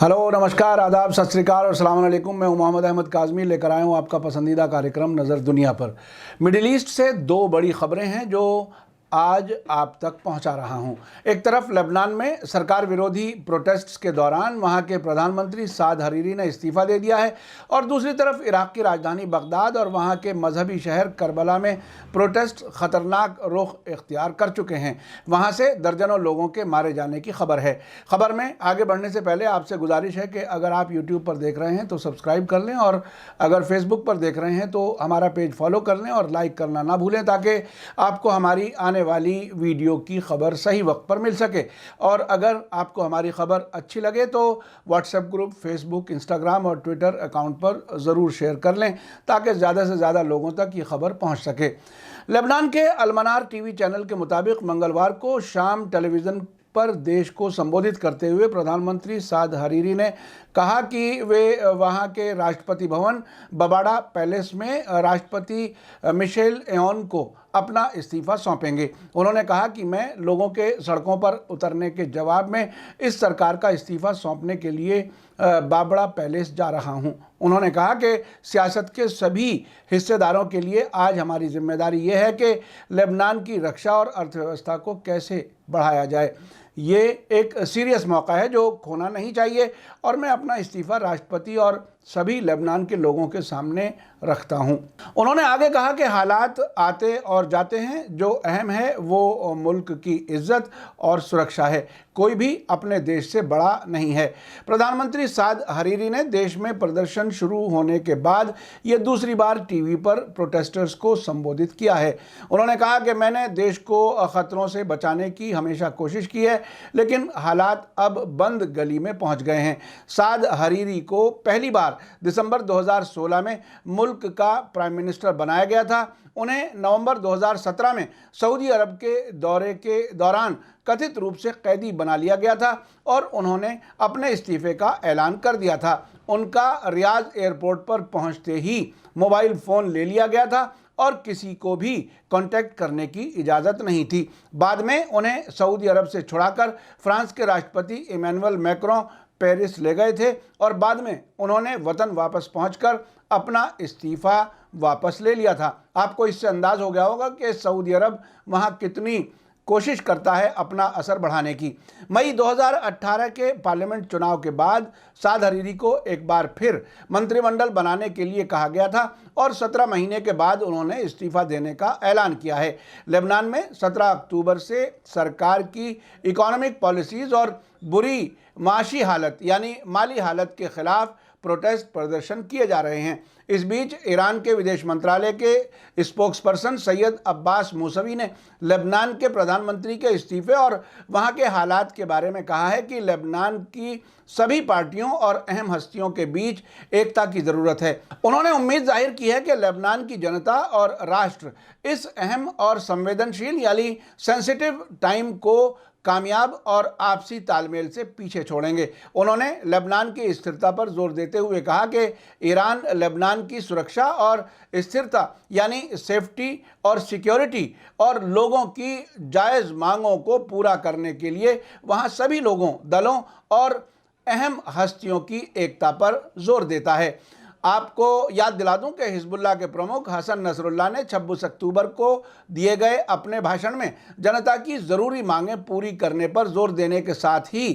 Hello, नमस्कार, आदाब, सत श्री अकाल और अस्सलाम वालेकुम। मैं हूं मोहम्मद अहमद काज़मी, लेकर आया हूं आपका पसंदीदा कार्यक्रम नज़र दुनिया पर। मिडिल ईस्ट से दो बड़ी खबरें हैं जो आज आप तक पहुंचा रहा हूं। एक तरफ लेबनान में सरकार विरोधी प्रोटेस्ट्स के दौरान वहां के प्रधानमंत्री साद हरीरी ने इस्तीफ़ा दे दिया है, और दूसरी तरफ इराक की राजधानी बगदाद और वहां के मजहबी शहर करबला में प्रोटेस्ट ख़तरनाक रुख इख्तियार कर चुके हैं। वहां से दर्जनों लोगों के मारे जाने की खबर है। खबर में आगे बढ़ने से पहले आपसे गुजारिश है कि अगर आप यूट्यूब पर देख रहे हैं तो सब्सक्राइब कर लें, और अगर फेसबुक पर देख रहे हैं तो हमारा पेज फॉलो कर लें और लाइक करना ना भूलें, ताकि आपको हमारी आने वाली वीडियो की खबर सही वक्त पर मिल सके। और अगर आपको हमारी खबर अच्छी लगे तो व्हाट्सएप ग्रुप, फेसबुक, इंस्टाग्राम और ट्विटर अकाउंट पर ज़रूर शेयर कर लें, ताकि ज़्यादा से ज़्यादा लोगों तक ये खबर पहुंच सके। लेबनान के अलमनार टीवी चैनल के मुताबिक मंगलवार को शाम टेलीविज़न पर देश को संबोधित करते हुए प्रधानमंत्री साद हरीरी ने कहा कि वे वहां के राष्ट्रपति भवन बबाड़ा पैलेस में राष्ट्रपति मिशेल एओन को अपना इस्तीफ़ा सौंपेंगे। उन्होंने कहा कि मैं लोगों के सड़कों पर उतरने के जवाब में इस सरकार का इस्तीफ़ा सौंपने के लिए बाबड़ा पैलेस जा रहा हूं। उन्होंने कहा कि सियासत के सभी हिस्सेदारों के लिए आज हमारी जिम्मेदारी ये है कि लेबनान की रक्षा और अर्थव्यवस्था को कैसे बढ़ाया जाए। ये एक सीरियस मौका है जो खोना नहीं चाहिए, और मैं अपना इस्तीफ़ा राष्ट्रपति और सभी लेबनान के लोगों के सामने रखता हूं। उन्होंने आगे कहा कि हालात आते और जाते हैं, जो अहम है वो मुल्क की इज्जत और सुरक्षा है। कोई भी अपने देश से बड़ा नहीं है। प्रधानमंत्री साद हरीरी ने देश में प्रदर्शन शुरू होने के बाद ये दूसरी बार टीवी पर प्रोटेस्टर्स को संबोधित किया है। उन्होंने कहा कि मैंने देश को खतरों से बचाने की हमेशा कोशिश की है, लेकिन हालात अब बंद गली में पहुंच गए हैं। साद हरीरी को पहली बार दिसंबर 2016 में मुल्क का प्राइम मिनिस्टर बनाया गया था। उन्हें नवंबर 2017 में सऊदी अरब के दौरे के दौरान कथित रूप से कैदी बना लिया गया था, और उन्होंने अपने इस्तीफे का ऐलान कर दिया था। उनका रियाद एयरपोर्ट पर पहुंचते ही मोबाइल फ़ोन ले लिया गया था और किसी को भी कांटेक्ट करने की इजाज़त नहीं थी। बाद में उन्हें सऊदी अरब से छुड़ाकर फ्रांस के राष्ट्रपति इमैनुअल मैक्रों पेरिस ले गए थे, और बाद में उन्होंने वतन वापस पहुंचकर अपना इस्तीफ़ा वापस ले लिया था। आपको इससे अंदाज़ हो गया होगा कि सऊदी अरब वहां कितनी कोशिश करता है अपना असर बढ़ाने की। मई 2018 के पार्लियामेंट चुनाव के बाद साद हरीरी को एक बार फिर मंत्रिमंडल बनाने के लिए कहा गया था, और 17 महीने के बाद उन्होंने इस्तीफ़ा देने का ऐलान किया है। लेबनान में 17 अक्टूबर से सरकार की इकोनॉमिक पॉलिसीज़ और बुरी माशी हालत यानी माली हालत के खिलाफ प्रोटेस्ट प्रदर्शन किए जा रहे हैं। इस बीच ईरान के विदेश मंत्रालय के स्पोक्सपर्सन सैयद अब्बास मूसवी ने लेबनान के प्रधानमंत्री के इस्तीफे और वहां के हालात के बारे में कहा है कि लेबनान की सभी पार्टियों और अहम हस्तियों के बीच एकता की ज़रूरत है। उन्होंने उम्मीद जाहिर की है कि लेबनान की जनता और राष्ट्र इस अहम और संवेदनशील यानी सेंसिटिव टाइम को कामयाब और आपसी तालमेल से पीछे छोड़ेंगे। उन्होंने लेबनान की स्थिरता पर जोर देते हुए कहा कि ईरान लेबनान की सुरक्षा और स्थिरता यानी सेफ्टी और सिक्योरिटी और लोगों की जायज़ मांगों को पूरा करने के लिए वहां सभी लोगों, दलों और अहम हस्तियों की एकता पर जोर देता है। आपको याद दिला दूं कि हिजबुल्लाह के प्रमुख हसन नसरुल्लाह ने 26 अक्टूबर को दिए गए अपने भाषण में जनता की ज़रूरी मांगें पूरी करने पर जोर देने के साथ ही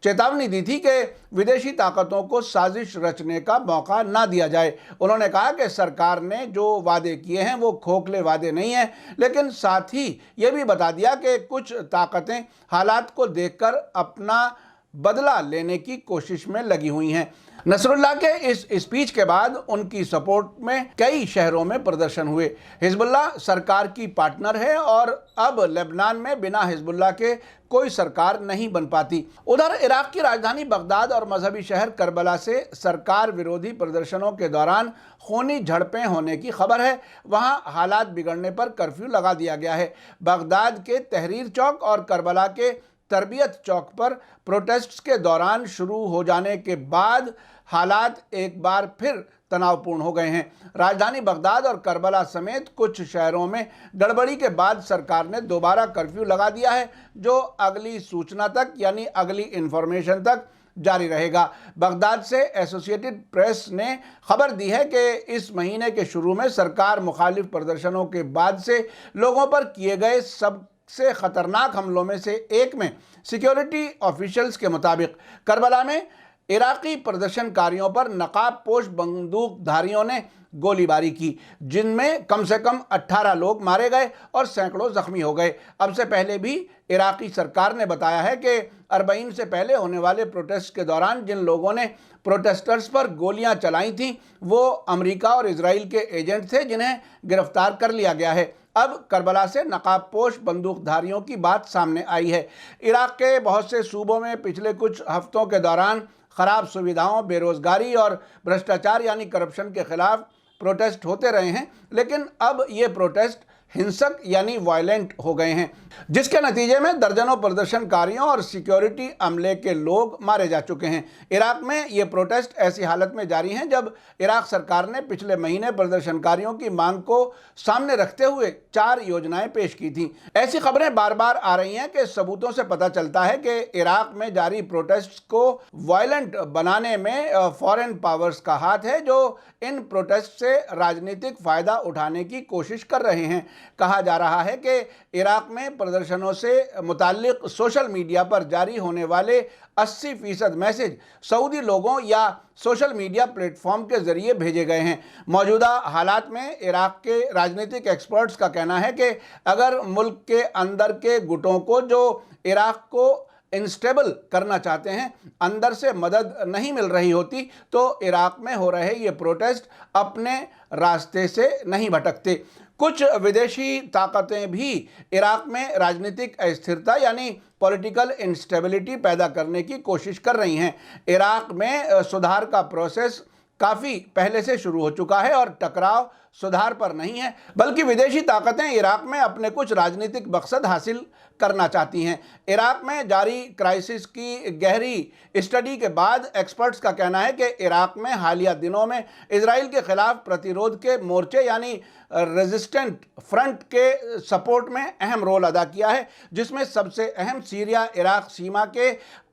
चेतावनी दी थी कि विदेशी ताकतों को साजिश रचने का मौका ना दिया जाए। उन्होंने कहा कि सरकार ने जो वादे किए हैं वो खोखले वादे नहीं हैं, लेकिन साथ ही ये भी बता दिया कि कुछ ताकतें हालात को देखकर अपना बदला लेने की कोशिश में लगी हुई हैं। नसरुल्लाह के इस स्पीच के बाद उनकी सपोर्ट में कई शहरों में प्रदर्शन हुए। हिजबुल्लाह सरकार की पार्टनर है, और अब लेबनान में बिना हिजबुल्लाह के कोई सरकार नहीं बन पाती। उधर इराक की राजधानी बगदाद और मजहबी शहर करबला से सरकार विरोधी प्रदर्शनों के दौरान खूनी झड़पें होने की खबर है। वहां हालात बिगड़ने पर कर्फ्यू लगा दिया गया है। बगदाद के तहरीर चौक और करबला के तरबियत चौक पर प्रोटेस्ट्स के दौरान शुरू हो जाने के बाद हालात एक बार फिर तनावपूर्ण हो गए हैं। राजधानी बगदाद और करबला समेत कुछ शहरों में गड़बड़ी के बाद सरकार ने दोबारा कर्फ्यू लगा दिया है, जो अगली सूचना तक यानी अगली इंफॉर्मेशन तक जारी रहेगा। बगदाद से एसोसिएटेड प्रेस ने खबर दी है कि इस महीने के शुरू में सरकार मुखालिफ प्रदर्शनों के बाद से लोगों पर किए गए सबसे खतरनाक हमलों में से एक में सिक्योरिटी ऑफिशियल्स के मुताबिक करबला में इराकी प्रदर्शनकारियों पर नकाबपोश बंदूकधारियों ने गोलीबारी की, जिनमें कम से कम 18 लोग मारे गए और सैकड़ों जख्मी हो गए। अब से पहले भी इराकी सरकार ने बताया है कि अरबईन से पहले होने वाले प्रोटेस्ट के दौरान जिन लोगों ने प्रोटेस्टर्स पर गोलियां चलाई थीं वो अमेरिका और इजराइल के एजेंट थे, जिन्हें गिरफ्तार कर लिया गया है। अब करबला से नकाबपोश बंदूकधारियों की बात सामने आई है। इराक के बहुत से सूबों में पिछले कुछ हफ्तों के दौरान खराब सुविधाओं, बेरोजगारी और भ्रष्टाचार यानी करप्शन के खिलाफ प्रोटेस्ट होते रहे हैं, लेकिन अब ये प्रोटेस्ट हिंसक यानी वायलेंट हो गए हैं, जिसके नतीजे में दर्जनों प्रदर्शनकारियों और सिक्योरिटी अमले के लोग मारे जा चुके हैं। इराक में ये प्रोटेस्ट ऐसी हालत में जारी हैं जब इराक सरकार ने पिछले महीने प्रदर्शनकारियों की मांग को सामने रखते हुए 4 योजनाएं पेश की थीं। ऐसी खबरें बार बार आ रही हैं कि सबूतों से पता चलता है कि इराक में जारी प्रोटेस्ट को वायलेंट बनाने में फॉरेन पावर्स का हाथ है, जो इन प्रोटेस्ट से राजनीतिक फायदा उठाने की कोशिश कर रहे हैं। कहा जा रहा है कि इराक में प्रदर्शनों से मुताल्लिक सोशल मीडिया पर जारी होने वाले 80% मैसेज सऊदी लोगों या सोशल मीडिया प्लेटफॉर्म के जरिए भेजे गए हैं। मौजूदा हालात में इराक के राजनीतिक एक्सपर्ट्स का कहना है कि अगर मुल्क के अंदर के गुटों को जो इराक को इंस्टेबल करना चाहते हैं अंदर से मदद नहीं मिल रही होती तो इराक में हो रहे ये प्रोटेस्ट अपने रास्ते से नहीं भटकते। कुछ विदेशी ताकतें भी इराक में राजनीतिक अस्थिरता यानी पॉलिटिकल इंस्टेबिलिटी पैदा करने की कोशिश कर रही हैं। इराक में सुधार का प्रोसेस काफ़ी पहले से शुरू हो चुका है और टकराव सुधार पर नहीं है, बल्कि विदेशी ताकतें इराक में अपने कुछ राजनीतिक मकसद हासिल करना चाहती हैं। इराक में जारी क्राइसिस की गहरी स्टडी के बाद एक्सपर्ट्स का कहना है कि इराक में हालिया दिनों में इजराइल के खिलाफ प्रतिरोध के मोर्चे यानी रेजिस्टेंट फ्रंट के सपोर्ट में अहम रोल अदा किया है, जिसमें सबसे अहम सीरिया इराक सीमा के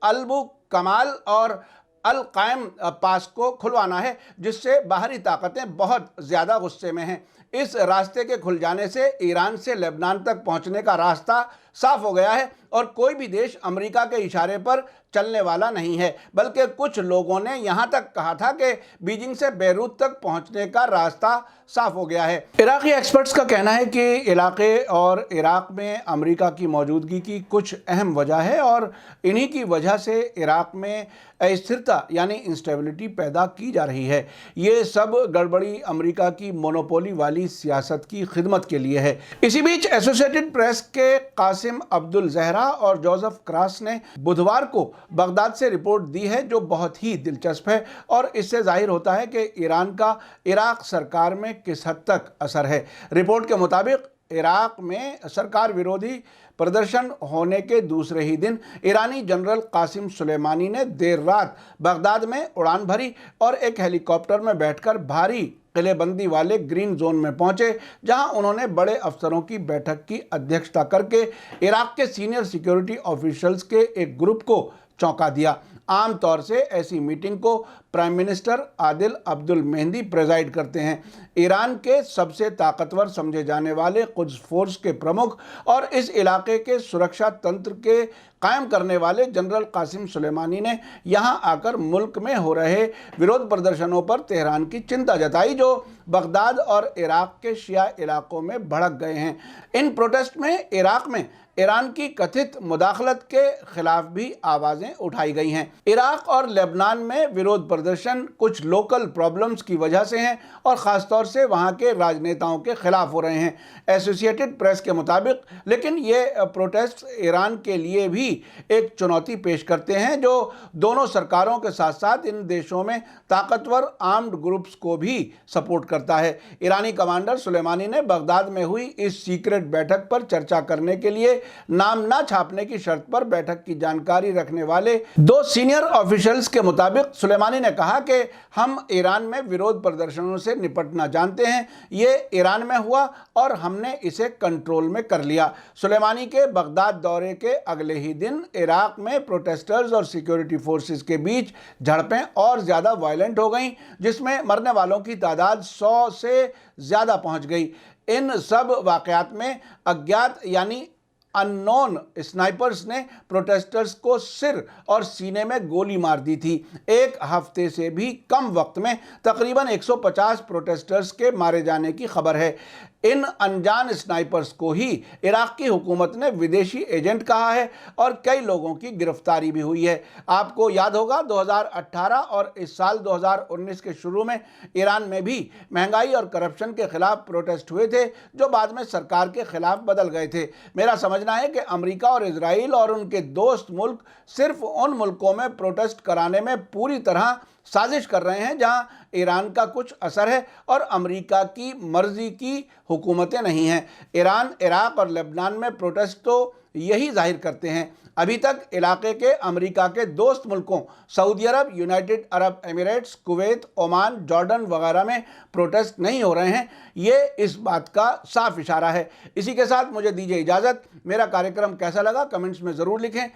अलबु कमाल और अल कायम पास को खुलवाना है, जिससे बाहरी ताकतें बहुत ज़्यादा गुस्से में हैं। इस रास्ते के खुल जाने से ईरान से लेबनान तक पहुंचने का रास्ता साफ हो गया है और कोई भी देश अमेरिका के इशारे पर चलने वाला नहीं है, बल्कि कुछ लोगों ने यहां तक कहा था कि बीजिंग से बेरूत तक पहुंचने का रास्ता साफ हो गया है। इराकी एक्सपर्ट्स का कहना है कि इलाके और इराक में अमेरिका की मौजूदगी की कुछ अहम वजह है और इन्हीं की वजह से इराक में अस्थिरता यानी इंस्टेबिलिटी पैदा की जा रही है। ये सब गड़बड़ी अमेरिका की मोनोपोली वाली सियासत की खिदमत के लिए है। इसी बीच एसोसिएटेड प्रेस के कासिम अब्दुल जहरा और जोसेफ क्रास ने बुधवार को बगदाद से रिपोर्ट दी है, जो बहुत ही दिलचस्प है और इससे जाहिर होता है कि ईरान का इराक सरकार में किस हद तक असर है। रिपोर्ट के मुताबिक इराक में सरकार विरोधी प्रदर्शन होने के दूसरे ही दिन ईरानी जनरल कासिम सुलेमानी ने देर रात बगदाद में उड़ान भरी और एक हेलीकॉप्टर में बैठकर भारी किलेबंदी वाले ग्रीन जोन में पहुंचे, जहां उन्होंने बड़े अफसरों की बैठक की अध्यक्षता करके इराक के सीनियर सिक्योरिटी ऑफिशियल्स के एक ग्रुप को चौंका दिया। आमतौर से ऐसी मीटिंग को prime minister Adil Abdul Mehdi preside करते हैं। ईरान के सबसे ताकतवर समझे जाने वाले कुद्स फोर्स के प्रमुख और इस इलाके के सुरक्षा तंत्र के कायम करने वाले जनरल कासिम सुलेमानी ने यहां आकर मुल्क में हो रहे विरोध प्रदर्शनों पर तेहरान की चिंता जताई, जो बगदाद और इराक के शिया इलाकों में भड़क गए हैं। इन प्रोटेस्ट में इराक में ईरान की कथित मुदाखलत के खिलाफ भी आवाज़ें उठाई गई हैं। इराक और लेबनान में विरोध प्रदर्शन कुछ लोकल प्रॉब्लम्स की वजह से हैं और ख़ासतौर से वहाँ के राजनेताओं के खिलाफ हो रहे हैं, एसोसिएटेड प्रेस के मुताबिक। लेकिन ये प्रोटेस्ट ईरान के लिए भी एक चुनौती पेश करते हैं, जो दोनों सरकारों के साथ साथ इन देशों में ताकतवर आर्म्ड ग्रुप्स को भी सपोर्ट करता है। ईरानी कमांडर सुलेमानी ने बगदाद में हुई इस सीक्रेट बैठक पर चर्चा करने के लिए नाम ना छापने की शर्त पर बैठक की जानकारी रखने वाले 2 सीनियर ऑफिशियल्स के मुताबिक सुलेमानी ने कहा कि हम ईरान में विरोध प्रदर्शनों से निपटना जानते हैं, ये ईरान में हुआ और हमने इसे कंट्रोल में कर लिया। सुलेमानी के बगदाद दौरे के अगले ही दिन इराक में प्रोटेस्टर्स और सिक्योरिटी फोर्सेस के बीच झड़पें और ज़्यादा वायलेंट हो गईं, जिसमें मरने वालों की तादाद 100 से ज़्यादा पहुंच गई। इन सब वाक़यात में अज्ञात यानी अननोन स्नाइपर्स ने प्रोटेस्टर्स को सिर और सीने में गोली मार दी थी। एक हफ्ते से भी कम वक्त में तकरीबन 150 प्रोटेस्टर्स के मारे जाने की खबर है। इन अनजान स्नाइपर्स को ही इराक की हुकूमत ने विदेशी एजेंट कहा है और कई लोगों की गिरफ्तारी भी हुई है। आपको याद होगा 2018 और इस साल 2019 के शुरू में ईरान में भी महंगाई और करप्शन के खिलाफ प्रोटेस्ट हुए थे, जो बाद में सरकार के खिलाफ बदल गए थे। मेरा समझना है कि अमेरिका और इजराइल और उनके दोस्त मुल्क सिर्फ उन मुल्कों में प्रोटेस्ट कराने में पूरी तरह साजिश कर रहे हैं जहां ईरान का कुछ असर है और अमेरिका की मर्जी की हुकूमतें नहीं हैं। ईरान, इराक और लेबनान में प्रोटेस्ट तो यही जाहिर करते हैं। अभी तक इलाके के अमेरिका के दोस्त मुल्कों Saudi Arab, United Arab Emirates, Kuwait, Oman, Jordan वगैरह में प्रोटेस्ट नहीं हो रहे हैं। ये इस बात का साफ इशारा है। इसी के साथ मुझे दीजिए इजाज़त। मेरा कार्यक्रम कैसा लगा कमेंट्स में ज़रूर लिखें।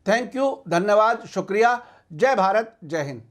थैंक यू, धन्यवाद, शुक्रिया। जय भारत, जय हिंद।